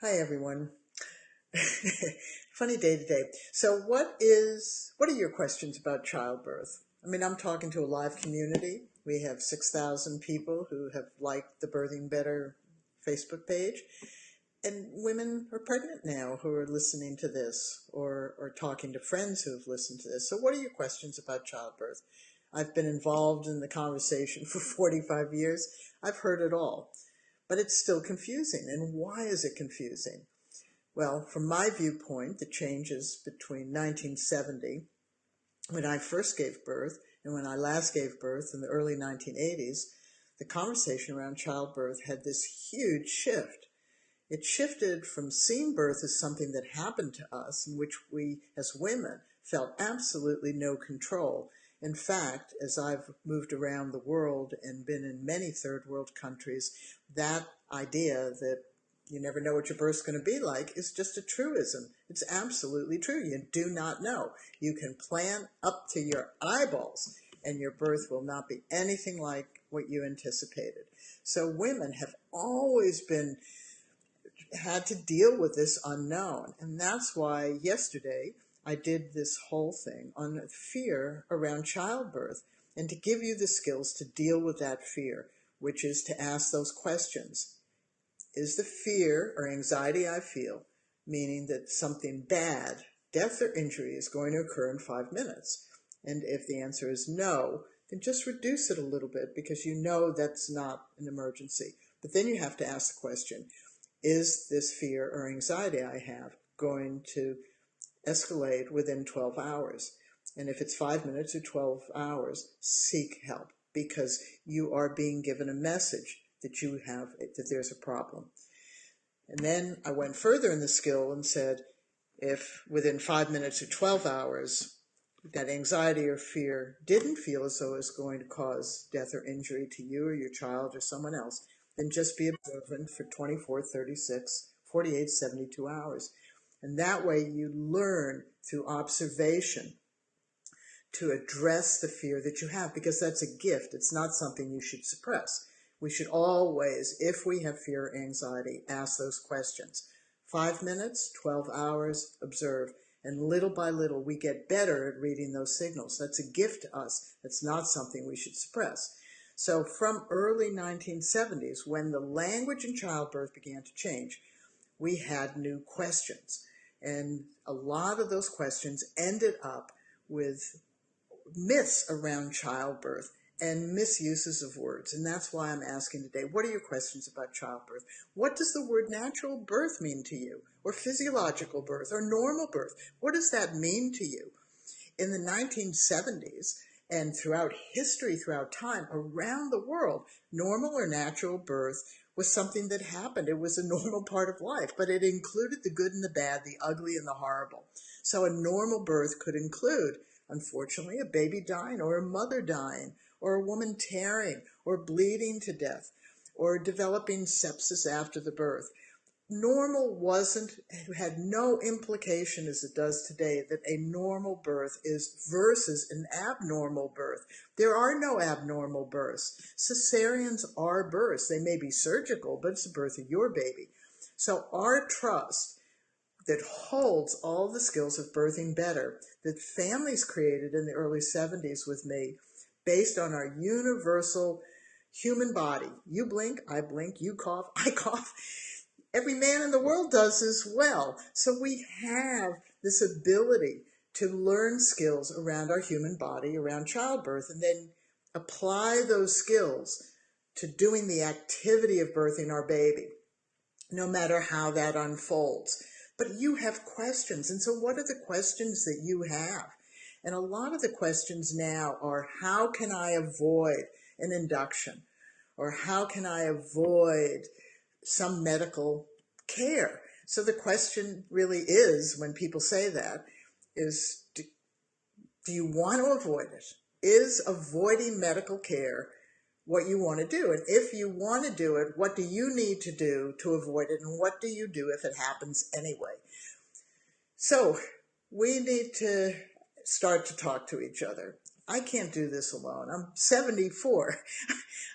Hi everyone. Funny day today. So what are your questions about childbirth? I mean, I'm talking to a live community. We have 6,000 people who have liked the Birthing Better Facebook page, and women are pregnant now who are listening to this or talking to friends who have listened to this. So what are your questions about childbirth? I've been involved in the conversation for 45 years. I've heard it all, but it's still confusing. And why is it confusing? Well, from my viewpoint, the changes between 1970, when I first gave birth, and when I last gave birth in the early 1980s, the conversation around childbirth had this huge shift. It shifted from seeing birth as something that happened to us, in which we, as women, felt absolutely no control. In fact, as I've moved around the world and been in many third world countries, that idea that you never know what your birth's going to be like is just a truism. It's absolutely true. You do not know. You can plan up to your eyeballs, and your birth will not be anything like what you anticipated. So women have always had to deal with this unknown. And that's why yesterday I did this whole thing on fear around childbirth, and to give you the skills to deal with that fear, which is to ask those questions. Is the fear or anxiety I feel meaning that something bad, death or injury, is going to occur in 5 minutes? And if the answer is no, then just reduce it a little bit, because you know that's not an emergency. But then you have to ask the question, is this fear or anxiety I have going to escalate within 12 hours? And if it's 5 minutes or 12 hours, seek help, because you are being given a message that there's a problem. And then I went further in the skill and said, if within 5 minutes or 12 hours that anxiety or fear didn't feel as though it's going to cause death or injury to you or your child or someone else, then just be observant for 24, 36, 48, 72 hours. And that way you learn through observation to address the fear that you have, because that's a gift. It's not something you should suppress. We should always, if we have fear or anxiety, ask those questions. 5 minutes, 12 hours, observe. And little by little, we get better at reading those signals. That's a gift to us. It's not something we should suppress. So from early 1970s, when the language in childbirth began to change, we had new questions. And a lot of those questions ended up with myths around childbirth and misuses of words. And that's why I'm asking today, what are your questions about childbirth? What does the word natural birth mean to you? Or physiological birth? Or normal birth? What does that mean to you? In the 1970s and throughout history, throughout time, around the world, normal or natural birth was something that happened. It was a normal part of life, but it included the good and the bad, the ugly and the horrible. So a normal birth could include, unfortunately, a baby dying, or a mother dying, or a woman tearing or bleeding to death, or developing sepsis after the birth. Normal had no implication, as it does today, that a normal birth is versus an abnormal birth. There are no abnormal births. Cesareans are births. They may be surgical, but it's the birth of your baby. So our trust that holds all the skills of birthing better that families created in the early 70s with me, based on our universal human body. You blink, I blink, you cough, I cough. Every man in the world does as well. So we have this ability to learn skills around our human body, around childbirth, and then apply those skills to doing the activity of birthing our baby, no matter how that unfolds. But you have questions, and so what are the questions that you have? And a lot of the questions now are, how can I avoid an induction? Or how can I avoid some medical care? So the question really is, when people say that, is do you want to avoid it? Is avoiding medical care what you want to do? And if you want to do it, what do you need to do to avoid it? And what do you do if it happens anyway? So we need to start to talk to each other. I can't do this alone. I'm 74.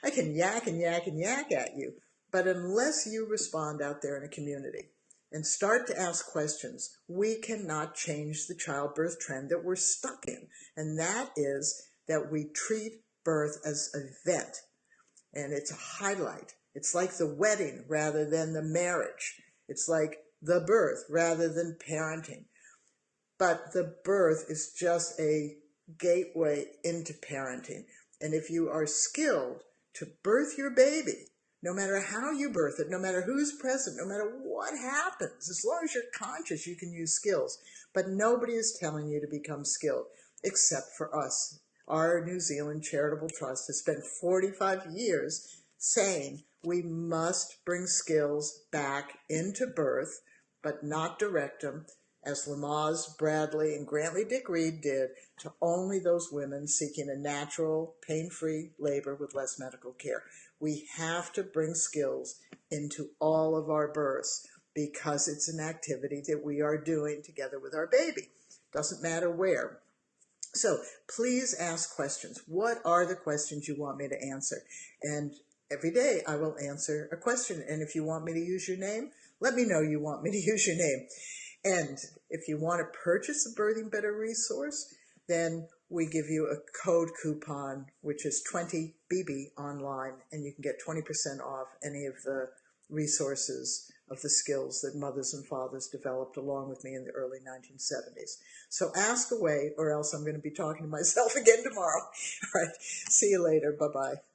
I can yak and yak and yak at you. But unless you respond out there in a community, and start to ask questions, we cannot change the childbirth trend that we're stuck in. And that is that we treat birth as an event, and it's a highlight. It's like the wedding rather than the marriage. It's like the birth rather than parenting. But the birth is just a gateway into parenting. And if you are skilled to birth your baby, no matter how you birth it, no matter who's present, no matter what happens, as long as you're conscious, you can use skills. But nobody is telling you to become skilled, except for us. Our New Zealand Charitable Trust has spent 45 years saying we must bring skills back into birth, but not direct them, as Lamaze, Bradley, and Grantley Dick Reed did, to only those women seeking a natural, pain-free labor with less medical care. We have to bring skills into all of our births because it's an activity that we are doing together with our baby. Doesn't matter where. So please ask questions. What are the questions you want me to answer? And every day I will answer a question. And if you want me to use your name, let me know you want me to use your name. And if you want to purchase the Birthing Better resource, then we give you a code coupon, which is 20BB online, and you can get 20% off any of the resources of the skills that mothers and fathers developed along with me in the early 1970s. So ask away, or else I'm going to be talking to myself again tomorrow. All right, see you later. Bye-bye.